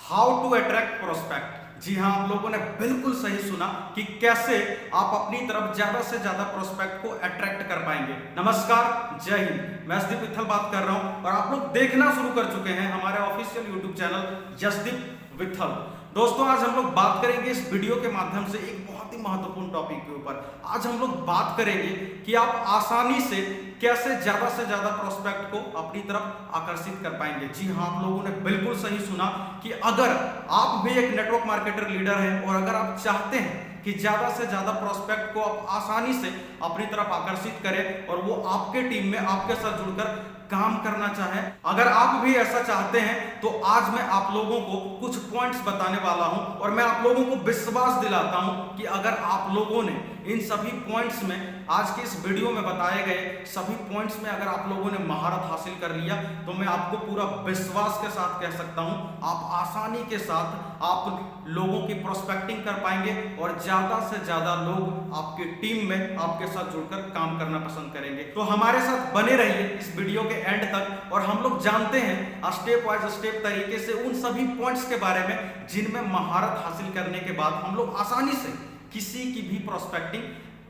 How to attract prospect. जी हाँ, आप लोगों ने बिल्कुल सही सुना कि कैसे आप अपनी तरफ ज्यादा से ज्यादा प्रोस्पेक्ट को अट्रैक्ट कर पाएंगे। नमस्कार, जय हिंद। मैं यशदीप विट्ठल बात कर रहा हूं और आप लोग देखना शुरू कर चुके हैं हमारे official YouTube channel Yashdeep Vitthal. दोस्तों, आज हम लोग बात करेंगे इस वीडियो के माध्यम से एक बहुत ही महत्वपूर्ण टॉपिक के ऊपर। आज हम लोग बात करेंगे कि आप आसानी से कैसे ज्यादा से ज्यादा प्रोस्पेक्ट को अपनी तरफ आकर्षित कर पाएंगे। जी हाँ, आप लोगों ने बिल्कुल सही सुना कि अगर आप भी एक नेटवर्क मार्केटर लीडर हैं और अगर आप चाहते हैं कि ज्यादा से ज्यादा प्रोस्पेक्ट को आप आसानी से अपनी तरफ आकर्षित करें और वो आपके टीम में आपके साथ जुड़कर काम करना चाहे, अगर आप भी ऐसा चाहते हैं तो आज मैं आप लोगों को कुछ पॉइंट्स बताने वाला हूं और मैं आप लोगों को विश्वास दिलाता हूं कि अगर आप लोगों ने इन सभी पॉइंट्स में, आज के इस वीडियो में बताए गए सभी पॉइंट्स में अगर आप लोगों ने महारत हासिल कर लिया तो मैं आपको पूरा विश्वास के साथ कह सकता हूं आप आसानी के साथ आप लोगों की प्रोस्पेक्टिंग कर पाएंगे और ज्यादा से ज्यादा लोग आपकी टीम में आपके साथ जुड़कर काम करना पसंद करेंगे। तो हमारे साथ बने रहिए इस वीडियो के एंड तक और हम लोग जानते हैं स्टेप वाइज स्टेप तरीके से उन सभी पॉइंट्स के बारे में जिनमें महारत हासिल करने के बाद हम लोग आसानी से किसी की भी प्रोस्पेक्टिंग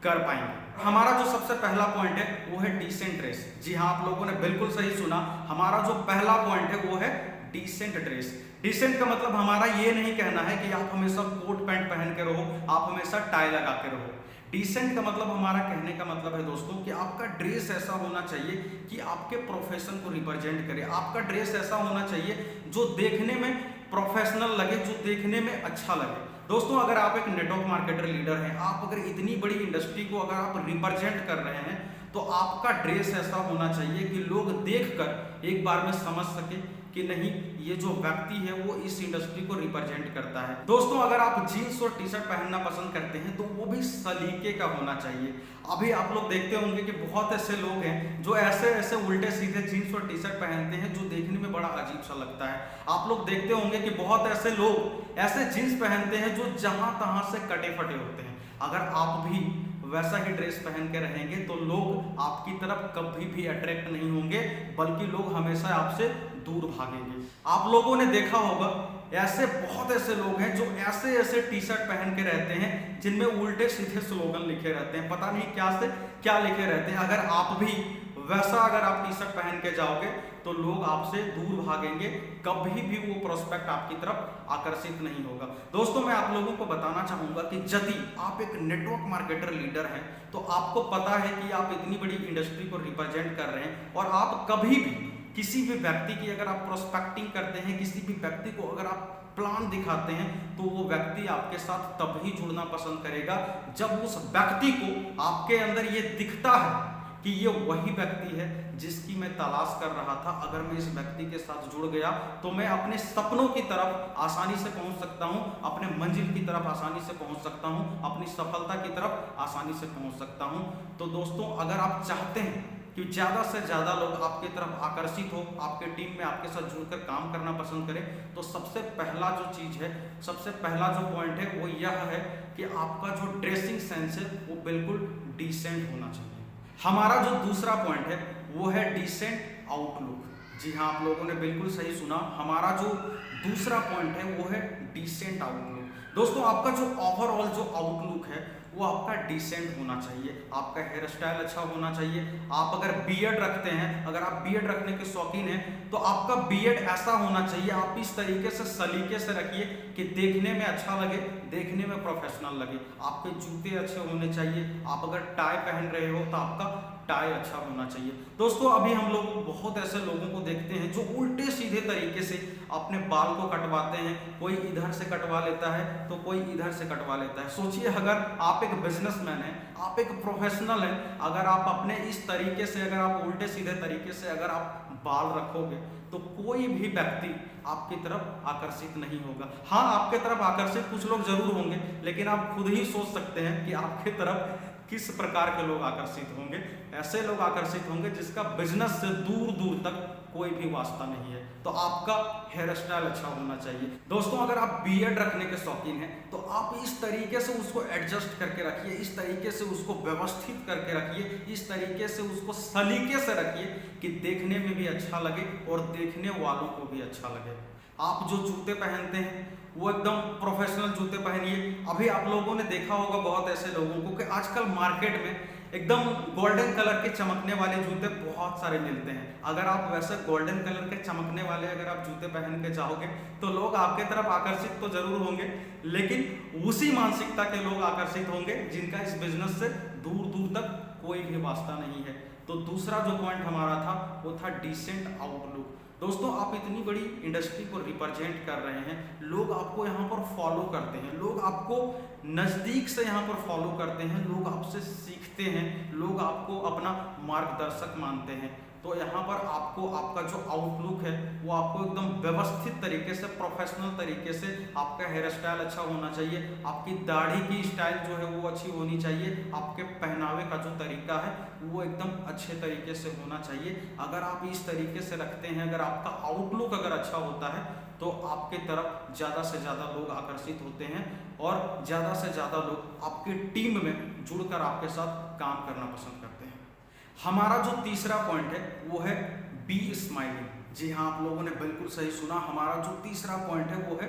कर पाएंगे। हमारा जो सबसे पहला पॉइंट है वो है डिसेंट ड्रेस। जी हाँ, आप लोगों ने बिल्कुल सही सुना। हमारा जो पहला पॉइंट है वो है डिसेंट ड्रेस। डिसेंट का मतलब हमारा ये नहीं कहना है कि आप हमेशा कोट पैंट पहन के रहो, आप हमेशा टाई लगा के रहो। डिसेंट का मतलब, हमारा कहने का मतलब है दोस्तों कि आपका ड्रेस ऐसा होना चाहिए कि आपके प्रोफेशन को रिप्रेजेंट करे। आपका ड्रेस ऐसा होना चाहिए जो देखने में प्रोफेशनल लगे, जो देखने में अच्छा लगे। दोस्तों, अगर आप एक नेटवर्क मार्केटर लीडर हैं, आप अगर इतनी बड़ी इंडस्ट्री को अगर आप रिप्रेजेंट कर रहे हैं तो आपका ड्रेस ऐसा होना चाहिए कि लोग देखकर एक बार में समझ सके कि नहीं, ये जो व्यक्ति है वो इस इंडस्ट्री को रिप्रेजेंट करता है। दोस्तों, अगर आप जीन्स और टी शर्ट पहनना पसंद करते हैं तो वो भी सलीके का होना चाहिए। अभी आप लोग देखते होंगे कि बहुत ऐसे लोग हैं जो ऐसे ऐसे उल्टे सीधे जीन्स और टी शर्ट पहनते हैं जो देखने में बड़ा अजीब सा लगता है। आप लोग देखते होंगे कि बहुत ऐसे लोग ऐसे जीन्स पहनते हैं जो जहां तहां से कटे फटे होते हैं। अगर आप भी वैसा ही ड्रेस पहन के रहेंगे तो लोग आपकी तरफ कभी भी अट्रैक्ट नहीं होंगे, बल्कि लोग हमेशा आपसे दूर भागेंगे। आप लोगों ने देखा होगा ऐसे बहुत ऐसे लोग हैं जो ऐसे ऐसे टी शर्ट पहन के रहते हैं जिनमें उल्टे सीधे स्लोगन लिखे रहते हैं, पता नहीं क्या से क्या लिखे रहते हैं। अगर आप भी वैसा अगर आप टी शर्ट पहन के जाओगे तो लोग आपसे दूर भागेंगे, कभी भी वो प्रोस्पेक्ट आपकी तरफ आकर्षित नहीं होगा। दोस्तों, मैं आप लोगों को बताना चाहूंगा कि यदि आप एक नेटवर्क मार्केटर लीडर हैं तो आपको पता है कि आप इतनी बड़ी इंडस्ट्री को रिप्रेजेंट कर रहे हैं और आप कभी भी किसी भी व्यक्ति की अगर आप प्रोस्पेक्टिंग करते हैं, किसी भी व्यक्ति को अगर आप प्लान दिखाते हैं तो वो व्यक्ति आपके साथ तभी जुड़ना पसंद करेगा जब उस व्यक्ति को आपके अंदर ये दिखता है कि ये वही व्यक्ति है जिसकी मैं तलाश कर रहा था। अगर मैं इस व्यक्ति के साथ जुड़ गया तो मैं अपने सपनों की तरफ आसानी से पहुंच सकता हूं, अपने मंजिल की तरफ आसानी से पहुंच सकता हूं, अपनी सफलता की तरफ आसानी से पहुंच सकता हूं। तो दोस्तों, अगर आप चाहते हैं कि ज़्यादा से ज़्यादा लोग आपकी तरफ आकर्षित हो, आपके टीम में आपके साथ जुड़कर काम करना पसंद करें, तो सबसे पहला जो चीज़ है, सबसे पहला जो पॉइंट है वो यह है कि आपका जो ड्रेसिंग सेंस है वो बिल्कुल डिसेंट होना चाहिए। हमारा जो दूसरा पॉइंट है वो है डिसेंट आउटलुक। जी हाँ, आप लोगों ने बिल्कुल सही सुना। हमारा जो दूसरा पॉइंट है वो है डिसेंट आउटलुक। दोस्तों, आपका जो ओवरऑल जो आउटलुक है वो आपका डिसेंट होना चाहिए। आपका हेयर स्टाइल अच्छा होना चाहिए। आप अगर बियर्ड रखते हैं, अगर आप बियर्ड रखने के शौकीन हैं तो आपका बियर्ड ऐसा होना चाहिए, आप इस तरीके से सलीके से रखिए कि देखने में अच्छा लगे, देखने में प्रोफेशनल लगे। आपके जूते अच्छे होने चाहिए। आप अगर टाई पहन रहे हो तो आपका टाई अच्छा होना चाहिए। दोस्तों, अभी हम लोग बहुत ऐसे लोगों को देखते हैं जो उल्टे सीधे तरीके से अपने बाल को कटवाते हैं। कोई इधर से कटवा लेता है तो कोई इधर से कटवा लेता है। सोचिए, अगर आप एक बिजनेसमैन हैं, आप एक प्रोफेशनल हैं, अगर आप अपने इस तरीके से, अगर आप उल्टे सीधे तरीके से अगर आप बाल रखोगे तो कोई भी व्यक्ति आपकी तरफ आकर्षित नहीं होगा। हाँ, आपके तरफ आकर्षित कुछ लोग जरूर होंगे, लेकिन आप खुद ही सोच सकते हैं कि आपके तरफ किस प्रकार के लोग आकर्षित होंगे। ऐसे लोग आकर्षित होंगे जिसका बिजनेस से दूर दूर तक कोई भी वास्ता नहीं है। तो आपका हेयर स्टाइल अच्छा होना चाहिए। दोस्तों, अगर आप बियर्ड रखने के शौकीन हैं तो आप इस तरीके से उसको एडजस्ट करके रखिए, इस तरीके से उसको व्यवस्थित करके रखिए, इस तरीके से उसको सलीके से रखिए कि देखने में भी अच्छा लगे और देखने वालों को भी अच्छा लगे। आप जो जूते पहनते हैं वो एकदम प्रोफेशनल जूते पहनिए। अभी आप लोगों ने देखा होगा बहुत ऐसे लोगों को कि आजकल मार्केट में एकदम गोल्डन कलर के चमकने वाले जूते बहुत सारे मिलते हैं। अगर आप वैसे गोल्डन कलर के चमकने वाले अगर आप जूते पहन के जाओगे तो लोग आपके तरफ आकर्षित तो जरूर होंगे, लेकिन उसी मानसिकता के लोग आकर्षित होंगे जिनका इस बिजनेस से दूर दूर तक कोई भी वास्ता नहीं है। तो दूसरा जो पॉइंट हमारा था वो था डिसेंट आउटलुक। दोस्तों, आप इतनी बड़ी इंडस्ट्री को रिप्रेजेंट कर रहे हैं, लोग आपको यहाँ पर फॉलो करते हैं, लोग आपको नज़दीक से यहाँ पर फॉलो करते हैं, लोग आपसे सीखते हैं, लोग आपको अपना मार्गदर्शक मानते हैं। तो यहाँ पर आपको आपका जो आउटलुक है वो आपको एकदम व्यवस्थित तरीके से, प्रोफेशनल तरीके से, आपका हेयर स्टाइल अच्छा होना चाहिए, आपकी दाढ़ी की स्टाइल जो है वो अच्छी होनी चाहिए, आपके पहनावे का जो तरीका है वो एकदम अच्छे तरीके से होना चाहिए। अगर आप इस तरीके से रखते हैं, अगर आपका आउटलुक अगर अच्छा होता है तो आपके तरफ ज़्यादा से ज़्यादा लोग आकर्षित होते हैं और ज़्यादा से ज़्यादा लोग आपकी टीम में जुड़कर आपके साथ काम करना पसंद करते हैं। हमारा जो तीसरा पॉइंट है वो है बी स्माइलिंग। जी हाँ, आप लोगों ने बिल्कुल सही सुना, हमारा जो तीसरा पॉइंट है वो है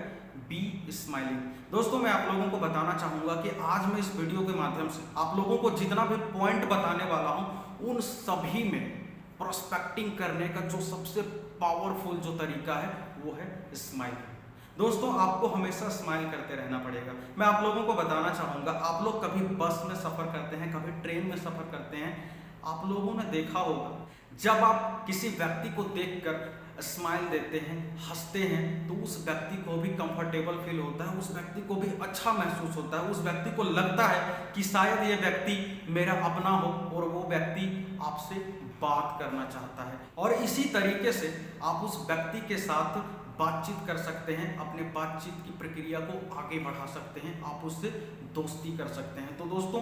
बी स्माइलिंग। दोस्तों, मैं आप लोगों को बताना चाहूँगा कि आज मैं इस वीडियो के माध्यम से आप लोगों को जितना भी पॉइंट बताने वाला हूँ उन सभी में प्रोस्पेक्टिंग करने का जो सबसे पावरफुल जो तरीका है वो है स्माइलिंग। दोस्तों, आपको हमेशा स्माइल करते रहना पड़ेगा। मैं आप लोगों को बताना चाहूँगा, आप लोग कभी बस में सफ़र करते हैं, कभी ट्रेन में सफ़र करते हैं, आप लोगों ने देखा होगा जब आप किसी व्यक्ति को देखकर स्माइल देते हैं, हंसते हैं, तो उस व्यक्ति को भी कंफर्टेबल फील होता है, उस व्यक्ति को भी अच्छा महसूस होता है, उस व्यक्ति को लगता है कि शायद ये व्यक्ति मेरा अपना हो और वो व्यक्ति आपसे बात करना चाहता है। और इसी तरीके से आप उस व्यक्ति के साथ बातचीत कर सकते हैं, अपने बातचीत की प्रक्रिया को आगे बढ़ा सकते हैं, आप उससे दोस्ती कर सकते हैं। तो दोस्तों,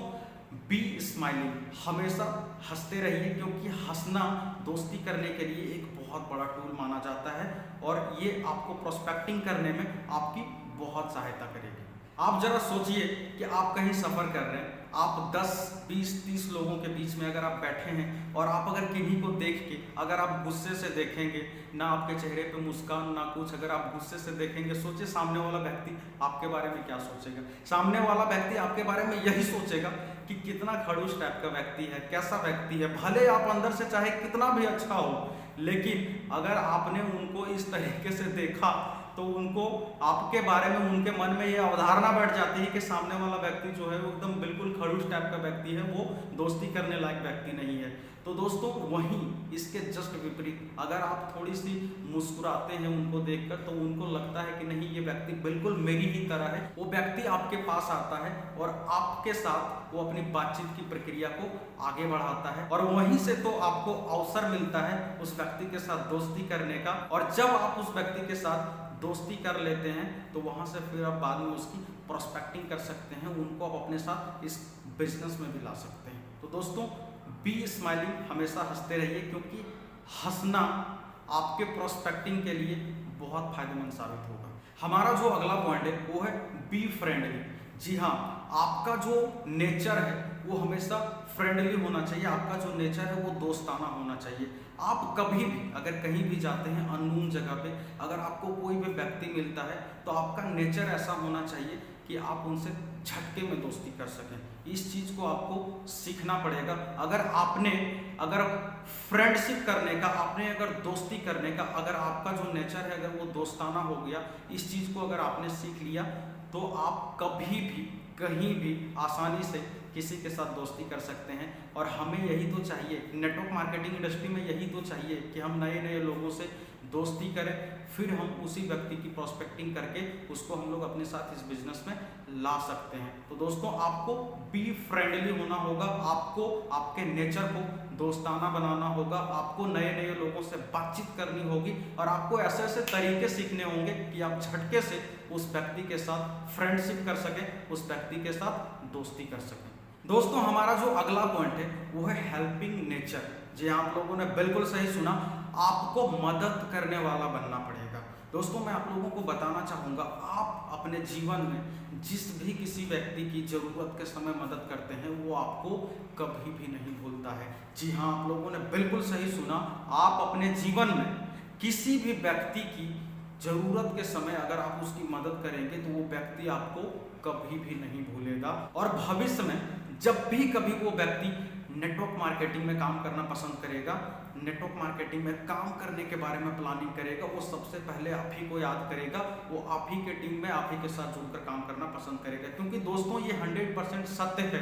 बी स्माइलिंग, हमेशा हंसते रहिए, क्योंकि हंसना दोस्ती करने के लिए एक बहुत बड़ा टूल माना जाता है और ये आपको प्रोस्पेक्टिंग करने में आपकी बहुत सहायता करेगी। आप जरा सोचिए कि आप कहीं सफ़र कर रहे हैं, आप 10, 20, 30 लोगों के बीच में अगर आप बैठे हैं और आप अगर किन्हीं को देख के अगर आप गुस्से से देखेंगे, ना आपके चेहरे पे मुस्कान ना कुछ, अगर आप गुस्से से देखेंगे, सोचिए सामने वाला व्यक्ति आपके बारे में क्या सोचेगा। सामने वाला व्यक्ति आपके बारे में यही सोचेगा कि कितना खड़ूस टाइप का व्यक्ति है, कैसा व्यक्ति है। भले आप अंदर से चाहे कितना भी अच्छा हो, लेकिन अगर आपने उनको इस तरीके से देखा तो उनको आपके बारे में, उनके मन में ये अवधारणा बैठ जाती है कि सामने वाला व्यक्ति जो है वो एकदम बिल्कुल खड़ूस टाइप का व्यक्ति है, वो दोस्ती करने लायक व्यक्ति नहीं है। तो दोस्तों, वहीं इसके जस्ट विपरीत अगर आप थोड़ी सी मुस्कुराते हैं उनको देखकर, तो उनको लगता है कि नहीं, ये व्यक्ति बिल्कुल मेरी ही तरह है, वो व्यक्ति आपके पास आता है और आपके साथ वो अपनी बातचीत की प्रक्रिया को आगे बढ़ाता है और वहीं से तो आपको अवसर मिलता है उस व्यक्ति के साथ दोस्ती करने का। और जब आप उस व्यक्ति के साथ दोस्ती कर लेते हैं तो वहाँ से फिर आप बाद में उसकी प्रोस्पेक्टिंग कर सकते हैं, उनको आप अपने साथ इस बिजनेस में भी ला सकते हैं। तो दोस्तों, बी स्माइलिंग, हमेशा हंसते रहिए, क्योंकि हंसना आपके प्रोस्पेक्टिंग के लिए बहुत फायदेमंद साबित होगा। हमारा जो अगला पॉइंट है वो है बी फ्रेंडली। जी हाँ, आपका जो नेचर है वो हमेशा फ्रेंडली होना चाहिए, आपका जो नेचर है वो दोस्ताना होना चाहिए। आप कभी भी अगर कहीं भी जाते हैं अननोन जगह पे, अगर आपको कोई भी व्यक्ति मिलता है तो आपका नेचर ऐसा होना चाहिए कि आप उनसे झटके में दोस्ती कर सकें। इस चीज़ को आपको सीखना पड़ेगा। अगर फ्रेंडशिप करने का, आपने अगर दोस्ती करने का, अगर आपका जो नेचर है अगर वो दोस्ताना हो गया, इस चीज़ को अगर आपने सीख लिया तो आप कभी भी कहीं भी आसानी से किसी के साथ दोस्ती कर सकते हैं। और हमें यही तो चाहिए, नेटवर्क मार्केटिंग इंडस्ट्री में यही तो चाहिए कि हम नए नए लोगों से दोस्ती करें, फिर हम उसी व्यक्ति की प्रोस्पेक्टिंग करके उसको हम लोग अपने साथ इस बिजनेस में ला सकते हैं। तो दोस्तों, आपको बी फ्रेंडली होना होगा, आपको आपके नेचर को दोस्ताना बनाना होगा, आपको नए नए लोगों से बातचीत करनी होगी और आपको ऐसे ऐसे तरीके सीखने होंगे कि आप झटके से उस व्यक्ति के साथ फ्रेंडशिप कर सकें, उस व्यक्ति के साथ दोस्ती कर सकें। दोस्तों, हमारा जो अगला पॉइंट है वो है हेल्पिंग नेचर। जी, आप लोगों ने बिल्कुल सही सुना, आपको मदद करने वाला बनना पड़ेगा। दोस्तों, मैं आप लोगों को बताना चाहूँगा, आप अपने जीवन में जिस भी किसी व्यक्ति की ज़रूरत के समय मदद करते हैं वो आपको कभी भी नहीं भूलता है। जी हाँ, आप लोगों ने बिल्कुल सही सुना, आप अपने जीवन में किसी भी व्यक्ति की जरूरत के समय अगर आप उसकी मदद करेंगे तो वो व्यक्ति आपको कभी भी नहीं भूलेगा। और भविष्य में जब भी कभी वो व्यक्ति नेटवर्क मार्केटिंग में काम करना पसंद करेगा, नेटवर्क मार्केटिंग में काम करने के बारे में प्लानिंग करेगा, वो सबसे पहले आप ही को याद करेगा, वो आप ही के टीम में आप ही के साथ जुड़कर काम करना पसंद करेगा। क्योंकि दोस्तों ये 100% सत्य है।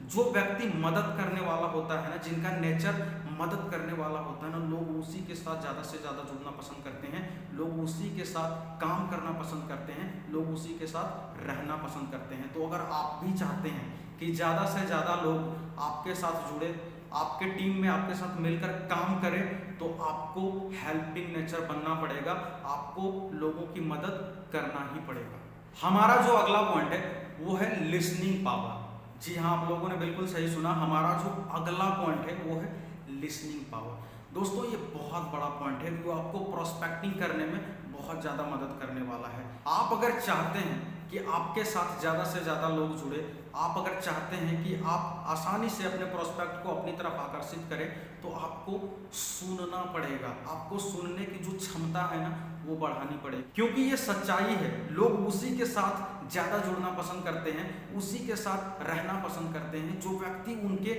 जो व्यक्ति मदद करने वाला होता है ना, जिनका नेचर मदद करने वाला होता है ना, लोग उसी के साथ ज़्यादा से ज़्यादा जुड़ना पसंद करते हैं, लोग उसी के साथ काम करना पसंद करते हैं, लोग उसी के साथ रहना पसंद करते हैं। तो अगर आप भी चाहते हैं कि ज़्यादा से ज़्यादा लोग आपके साथ जुड़े, आपके टीम में आपके साथ मिलकर काम करें, तो आपको हेल्पिंग नेचर बनना पड़ेगा, आपको लोगों की मदद करना ही पड़ेगा। हमारा जो अगला पॉइंट है वो है लिसनिंग पावर। जी हाँ, आप लोगों ने बिल्कुल सही सुना, हमारा जो अगला पॉइंट है वो है लिसनिंग पावर। दोस्तों ये बहुत बड़ा पॉइंट है जो आपको प्रोस्पेक्टिंग करने में बहुत ज़्यादा मदद करने वाला है। आप अगर चाहते हैं कि आपके साथ ज़्यादा से ज़्यादा लोग जुड़े, आप अगर चाहते हैं कि आप आसानी से अपने प्रोस्पेक्ट को अपनी तरफ आकर्षित करें, तो आपको सुनना पड़ेगा। आपको सुनने की जो क्षमता है ना वो बढ़ानी पड़ेगी, क्योंकि ये सच्चाई है। लोग उसी के साथ ज़्यादा जुड़ना पसंद करते हैं, उसी के साथ रहना पसंद करते हैं जो व्यक्ति उनके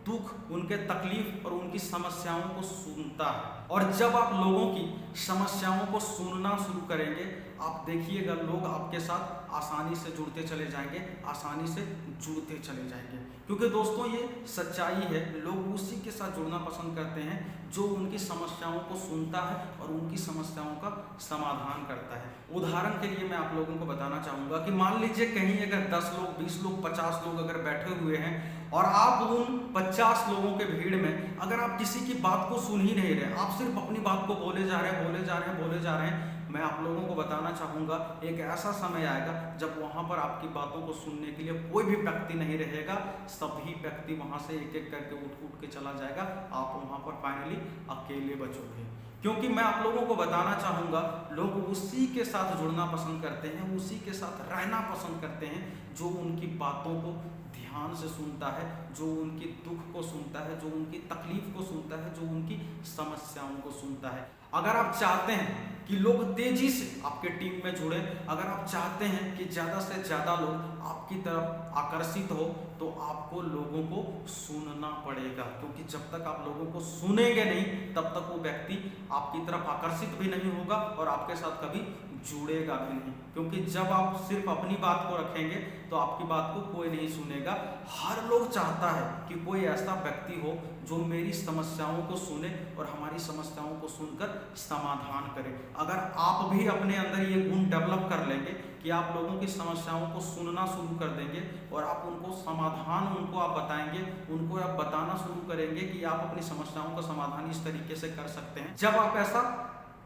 दुख, उनके तकलीफ और उनकी समस्याओं को सुनता है। और जब आप लोगों की समस्याओं को सुनना शुरू करेंगे, आप देखिएगा लोग आपके साथ आसानी से जुड़ते चले जाएंगे, आसानी से जुड़ते चले जाएंगे। क्योंकि दोस्तों ये सच्चाई है, लोग उसी के साथ जुड़ना पसंद करते हैं जो उनकी समस्याओं को सुनता है और उनकी समस्याओं का समाधान करता है। उदाहरण के लिए मैं आप लोगों को बताना चाहूँगा कि मान लीजिए कहीं अगर 10 लोग, 20 लोग, 50 लोग अगर बैठे हुए हैं और आप उन 50 लोगों के भीड़ में अगर आप किसी की बात को सुन ही नहीं रहे, आप सिर्फ अपनी बात को बोले जा रहे हैं, बोले जा रहे हैं, बोले जा रहे हैं, मैं आप लोगों को बताना चाहूँगा एक ऐसा समय आएगा जब वहाँ पर आपकी बातों को सुनने के लिए कोई भी व्यक्ति नहीं रहेगा, सभी व्यक्ति वहाँ से एक एक करके उठ के चला जाएगा, आप वहाँ पर फाइनली अकेले बचोगे। क्योंकि मैं आप लोगों को बताना चाहूँगा लोग उसी के साथ जुड़ना पसंद करते हैं, उसी के साथ रहना पसंद करते हैं जो उनकी बातों को ध्यान से सुनता है, जो उनकी दुख को सुनता है, जो उनकी तकलीफ को सुनता है, जो उनकी समस्याओं को सुनता है। अगर आप चाहते हैं कि लोग तेजी से आपके टीम में जुड़े, अगर आप चाहते हैं कि ज़्यादा से ज़्यादा लोग आपकी तरफ आकर्षित हो, तो आपको लोगों को सुनना पड़ेगा। क्योंकि जब तक आप लोगों को सुनेंगे नहीं, तब तक वो व्यक्ति आपकी तरफ आकर्षित भी नहीं होगा और आपके साथ कभी जुड़ेगा भी नहीं। क्योंकि जब आप सिर्फ अपनी बात को रखेंगे तो आपकी बात को कोई नहीं सुनेगा। हर लोग चाहता है कि कोई ऐसा व्यक्ति हो जो मेरी समस्याओं को सुने और हमारी समस्याओं को सुनकर समाधान करे। अगर आप भी अपने अंदर ये गुण डेवलप कर लेंगे कि आप लोगों की समस्याओं को सुनना शुरू कर देंगे और आप उनको समाधान उनको आप बताएंगे, उनको आप बताना शुरू करेंगे कि आप अपनी समस्याओं का समाधान इस तरीके से कर सकते हैं। जब आप ऐसा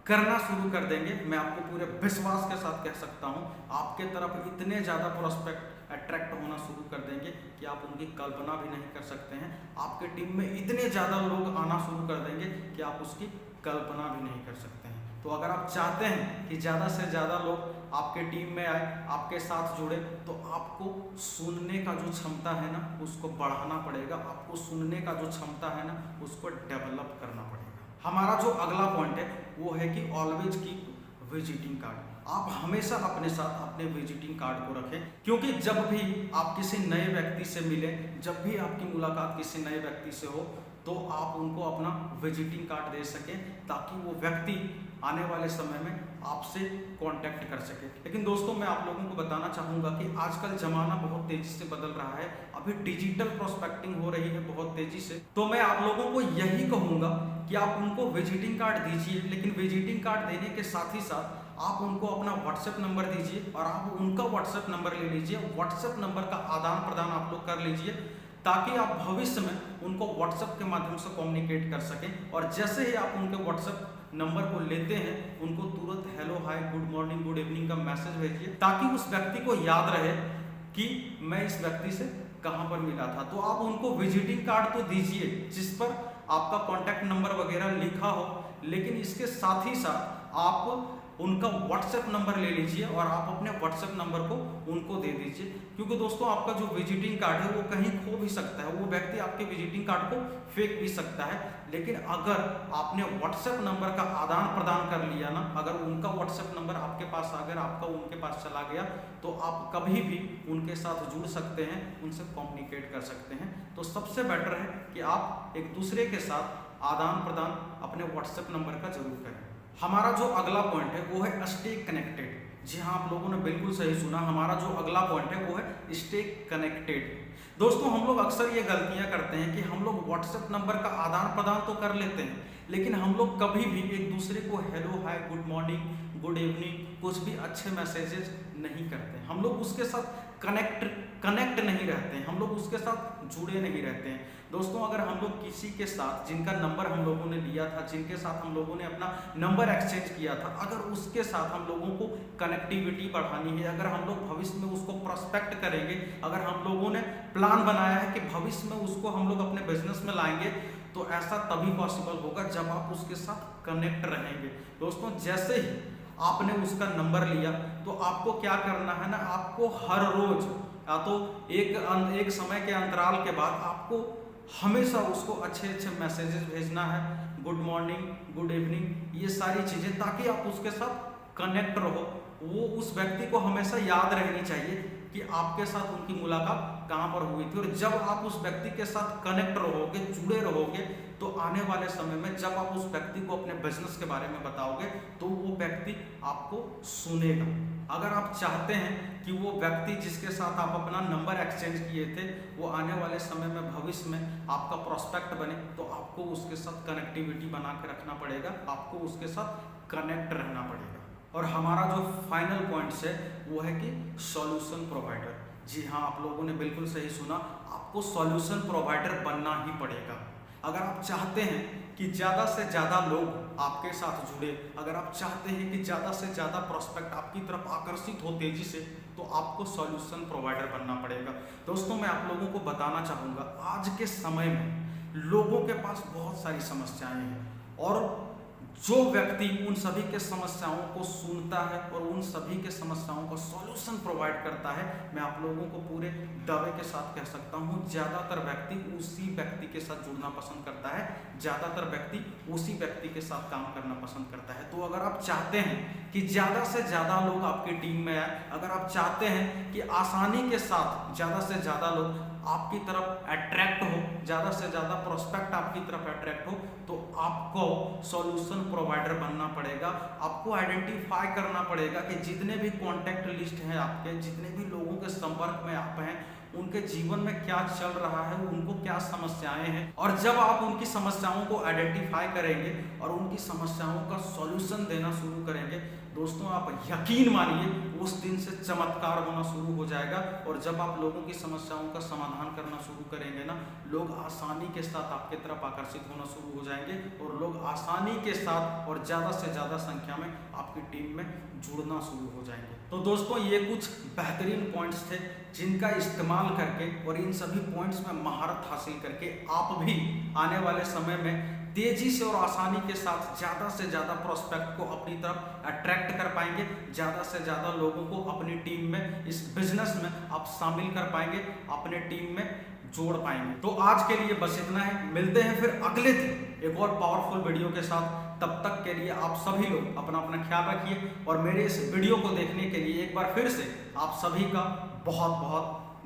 करना शुरू कर देंगे, मैं आपको पूरे विश्वास के साथ कह सकता हूं, आपके तरफ इतने ज़्यादा प्रोस्पेक्ट अट्रैक्ट होना शुरू कर देंगे कि आप उनकी कल्पना भी नहीं कर सकते हैं। आपके टीम में इतने ज़्यादा लोग आना शुरू कर देंगे कि आप उसकी कल्पना भी नहीं कर सकते हैं। तो अगर आप चाहते हैं कि ज़्यादा से ज़्यादा लोग आपके टीम में आए, आपके साथ जुड़े, तो आपको सुनने का जो क्षमता है ना उसको बढ़ाना पड़ेगा। आपको सुनने का जो क्षमता है ना उसको डेवलप करना पड़ेगा। हमारा जो अगला पॉइंट है वो है कि ऑलवेज कीप विजिटिंग कार्ड। आप हमेशा अपने साथ अपने विजिटिंग कार्ड को रखें, क्योंकि जब भी आप किसी नए व्यक्ति से मिलें, जब भी आपकी मुलाकात किसी नए व्यक्ति से हो, तो आप उनको अपना विजिटिंग कार्ड दे सकें ताकि वो व्यक्ति आने वाले समय में आपसे कांटेक्ट कर सके। लेकिन दोस्तों मैं आप लोगों को बताना चाहूँगा कि आजकल ज़माना बहुत तेज़ी से बदल रहा है, अभी डिजिटल प्रोस्पेक्टिंग हो रही है बहुत तेज़ी से। तो मैं आप लोगों को यही कहूँगा कि आप उनको विजिटिंग कार्ड दीजिए, लेकिन विजिटिंग कार्ड देने के साथ ही साथ आप उनको अपना व्हाट्सएप नंबर दीजिए और आप उनका व्हाट्सएप नंबर ले लीजिए। व्हाट्सएप नंबर का आदान प्रदान आप लोग कर लीजिए ताकि आप भविष्य में उनको व्हाट्सएप के माध्यम से कम्युनिकेट कर सकें। और जैसे ही आप उनके व्हाट्सएप नंबर को लेते हैं, उनको तुरंत हेलो, हाय, गुड मॉर्निंग, गुड इवनिंग का मैसेज भेजिए ताकि उस व्यक्ति को याद रहे कि मैं इस व्यक्ति से कहाँ पर मिला था। तो आप उनको विजिटिंग कार्ड तो दीजिए जिस पर आपका कॉन्टैक्ट नंबर वगैरह लिखा हो, लेकिन इसके साथ ही साथ आप उनका व्हाट्सएप नंबर ले लीजिए और आप अपने व्हाट्सएप नंबर को उनको दे दीजिए, क्योंकि दोस्तों आपका जो विजिटिंग कार्ड है वो कहीं खो भी सकता है, वो व्यक्ति आपके विजिटिंग कार्ड को फेंक भी सकता है। लेकिन अगर आपने व्हाट्सएप नंबर का आदान प्रदान कर लिया ना, अगर उनका व्हाट्सएप नंबर आपके पास अगर आपका उनके पास चला गया तो आप कभी भी उनके साथ जुड़ सकते हैं, उनसे कम्युनिकेट कर सकते हैं। तो सबसे बेटर है कि आप एक दूसरे के साथ आदान प्रदान अपने व्हाट्सएप नंबर का जरूर करें। हमारा जो अगला पॉइंट है वो है स्टे कनेक्टेड। जी हाँ, आप लोगों ने बिल्कुल सही सुना, हमारा जो अगला पॉइंट है वो है स्टे कनेक्टेड। दोस्तों हम लोग अक्सर ये गलतियां करते हैं कि हम लोग व्हाट्सएप नंबर का आदान प्रदान तो कर लेते हैं, लेकिन हम लोग कभी भी एक दूसरे को हेलो, हाय, गुड मॉर्निंग, गुड इवनिंग, कुछ भी अच्छे मैसेजेस नहीं करते। हम लोग उसके साथ कनेक्ट नहीं रहते हैं, हम लोग उसके साथ जुड़े नहीं रहते हैं। दोस्तों अगर हम लोग किसी के साथ जिनका नंबर हम लोगों ने लिया था, जिनके साथ हम लोगों ने अपना नंबर एक्सचेंज किया था, अगर उसके साथ हम लोगों को कनेक्टिविटी बढ़ानी है, अगर हम लोग भविष्य में उसको प्रोस्पेक्ट करेंगे, अगर हम लोगों ने प्लान बनाया है कि भविष्य में उसको हम लोग अपने बिजनेस में लाएंगे, तो ऐसा तभी पॉसिबल होगा जब आप उसके साथ कनेक्ट रहेंगे। दोस्तों जैसे ही आपने उसका नंबर लिया तो आपको क्या करना है ना, आपको हर रोज या तो एक समय के अंतराल के बाद आपको हमेशा उसको अच्छे अच्छे मैसेजेस भेजना है, गुड मॉर्निंग, गुड इवनिंग, ये सारी चीज़ें, ताकि आप उसके साथ कनेक्ट रहो। वो उस व्यक्ति को हमेशा याद रहनी चाहिए कि आपके साथ उनकी मुलाकात कहाँ पर हुई थी। और जब आप उस व्यक्ति के साथ कनेक्ट रहोगे, जुड़े रहोगे, तो आने वाले समय में जब आप उस व्यक्ति को अपने बिजनेस के बारे में बताओगे तो वो व्यक्ति आपको सुनेगा। अगर आप चाहते हैं कि वो व्यक्ति जिसके साथ आप अपना नंबर एक्सचेंज किए थे वो आने वाले समय में भविष्य में आपका प्रोस्पेक्ट बने, तो आपको उसके साथ कनेक्टिविटी बना के रखना पड़ेगा, आपको उसके साथ कनेक्ट रहना पड़ेगा। और हमारा जो फाइनल पॉइंट्स है वो है कि सॉल्यूशन प्रोवाइडर। जी हाँ, आप लोगों ने बिल्कुल सही सुना, आपको सॉल्यूशन प्रोवाइडर बनना ही पड़ेगा। अगर आप चाहते हैं कि ज़्यादा से ज़्यादा लोग आपके साथ जुड़े, अगर आप चाहते हैं कि ज़्यादा से ज़्यादा प्रोस्पेक्ट आपकी तरफ आकर्षित हो तेज़ी से, तो आपको सॉल्यूशन प्रोवाइडर बनना पड़ेगा। दोस्तों मैं आप लोगों को बताना चाहूँगा, आज के समय में लोगों के पास बहुत सारी समस्याएं हैं, और जो व्यक्ति उन सभी के समस्याओं को सुनता है और उन सभी के समस्याओं का सॉल्यूशन प्रोवाइड करता है, मैं आप लोगों को पूरे दावे के साथ कह सकता हूँ, ज़्यादातर व्यक्ति उसी व्यक्ति के साथ जुड़ना पसंद करता है, ज़्यादातर व्यक्ति उसी व्यक्ति के साथ काम करना पसंद करता है। तो अगर आप चाहते हैं कि ज़्यादा से ज़्यादा लोग आपकी टीम में आए, अगर आप चाहते हैं कि आसानी के साथ ज़्यादा से ज़्यादा लोग आपकी तरफ अट्रैक्ट हो, ज़्यादा से ज़्यादा प्रोस्पेक्ट आपकी तरफ अट्रैक्ट हो, तो आपको सॉल्यूशन प्रोवाइडर बनना पड़ेगा। आपको आइडेंटिफाई करना पड़ेगा कि जितने भी कॉन्टैक्ट लिस्ट हैं आपके, जितने भी लोगों के संपर्क में आप हैं, उनके जीवन में क्या चल रहा है, उनको क्या समस्याएं हैं। और जब आप उनकी समस्याओं को आइडेंटिफाई करेंगे और उनकी समस्याओं का सॉल्यूशन देना शुरू करेंगे, दोस्तों आप यकीन मानिए उस दिन से चमत्कार होना शुरू हो जाएगा। और जब आप लोगों की समस्याओं का समाधान करना शुरू करेंगे ना, लोग आसानी के साथ आपके तरफ आकर्षित होना शुरू हो जाएंगे और लोग आसानी के साथ और ज़्यादा से ज़्यादा संख्या में आपकी टीम में जुड़ना शुरू हो जाएंगे। तो दोस्तों ये कुछ बेहतरीन पॉइंट्स थे जिनका इस्तेमाल करके और इन सभी पॉइंट्स में महारत हासिल करके आप भी आने वाले समय में तेजी से और आसानी के साथ ज़्यादा से ज़्यादा प्रोस्पेक्ट को अपनी तरफ अट्रैक्ट कर पाएंगे, ज़्यादा से ज़्यादा लोगों को अपनी टीम में, इस बिजनेस में आप शामिल कर पाएंगे, अपने टीम में जोड़ पाएंगे। तो आज के लिए बस इतना है, मिलते हैं फिर अगले दिन एक और पावरफुल वीडियो के साथ। तब तक के लिए आप सभी लोग अपना ख्याल रखिए और मेरे इस वीडियो को देखने के लिए एक बार फिर से आप सभी का बहुत बहुत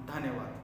धन्यवाद।